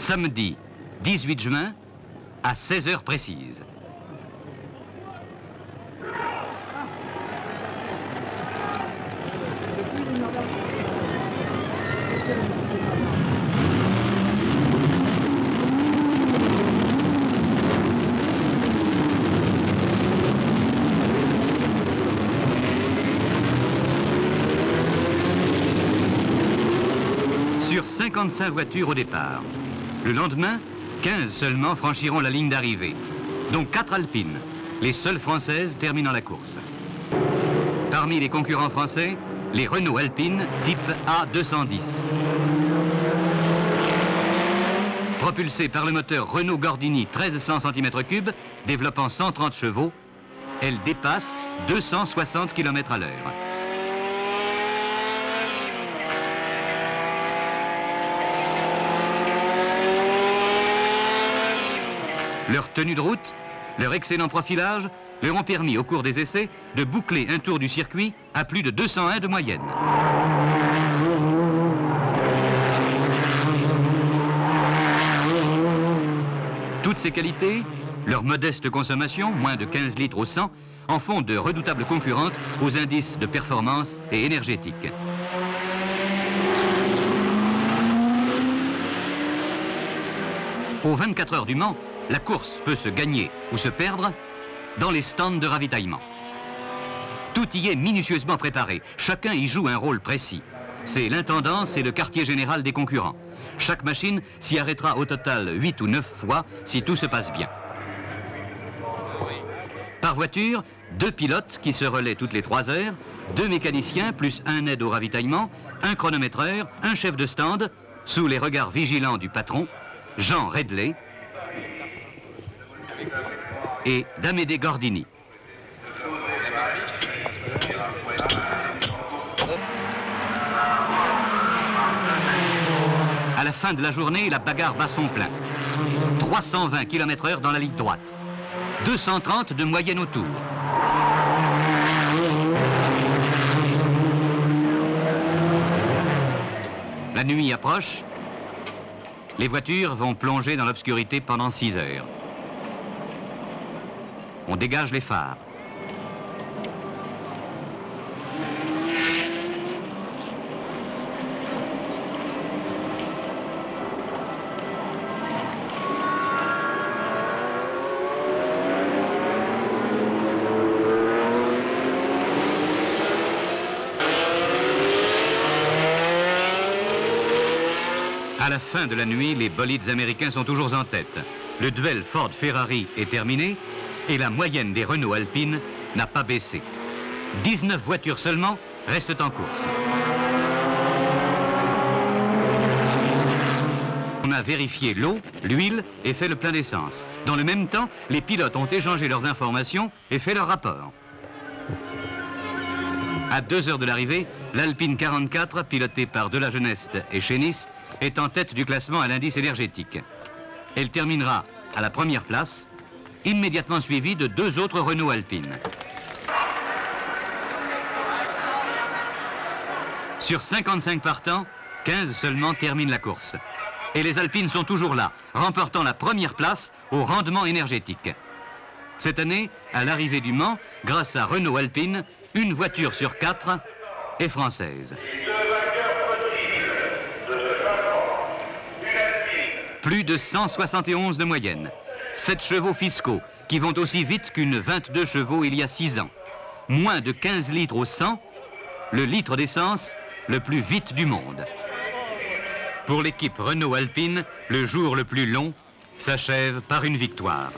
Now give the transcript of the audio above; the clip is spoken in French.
samedi 18 juin à 16 heures précises. Sur 55 voitures au départ. Le lendemain, 15 seulement franchiront la ligne d'arrivée, dont 4 alpines, les seules françaises terminant la course. Parmi les concurrents français, les Renault Alpine type A210. Propulsées par le moteur Renault Gordini 1300 cm3, développant 130 chevaux, elles dépassent 260 km à l'heure. Leur tenue de route, leur excellent profilage leur ont permis au cours des essais de boucler un tour du circuit à plus de 201 de moyenne. Toutes ces qualités, leur modeste consommation, moins de 15 litres au 100, en font de redoutables concurrentes aux indices de performance et énergétique. Aux 24 heures du Mans, la course peut se gagner ou se perdre dans les stands de ravitaillement. Tout y est minutieusement préparé. Chacun y joue un rôle précis. C'est l'intendance et le quartier général des concurrents. Chaque machine s'y arrêtera au total 8 ou 9 fois si tout se passe bien. Par voiture, 2 pilotes qui se relaient toutes les 3 heures, 2 mécaniciens plus un aide au ravitaillement, un chronométreur, un chef de stand, sous les regards vigilants du patron, Jean Redley, et d'Amédée Gordini. À la fin de la journée, la bagarre bat son plein. 320 km/h dans la ligne droite. 230 de moyenne au tour. La nuit approche. Les voitures vont plonger dans l'obscurité pendant 6 heures. On dégage les phares. À la fin de la nuit, les bolides américains sont toujours en tête. Le duel Ford-Ferrari est terminé et la moyenne des Renault Alpine n'a pas baissé. 19 voitures seulement restent en course. On a vérifié l'eau, l'huile et fait le plein d'essence. Dans le même temps, les pilotes ont échangé leurs informations et fait leur rapport. À 2 heures de l'arrivée, l'Alpine 44, pilotée par Delageneste et Chénis, est en tête du classement à l'indice énergétique. Elle terminera à la première place, immédiatement suivie de 2 autres Renault Alpine. Sur 55 partants, 15 seulement terminent la course. Et les Alpines sont toujours là, remportant la première place au rendement énergétique. Cette année, à l'arrivée du Mans, grâce à Renault Alpine, 1 voiture sur 4 est française. Plus de 171 de moyenne. 7 chevaux fiscaux qui vont aussi vite qu'une 22 chevaux il y a 6 ans. Moins de 15 litres au 100, le litre d'essence le plus vite du monde. Pour l'équipe Renault Alpine, le jour le plus long s'achève par une victoire.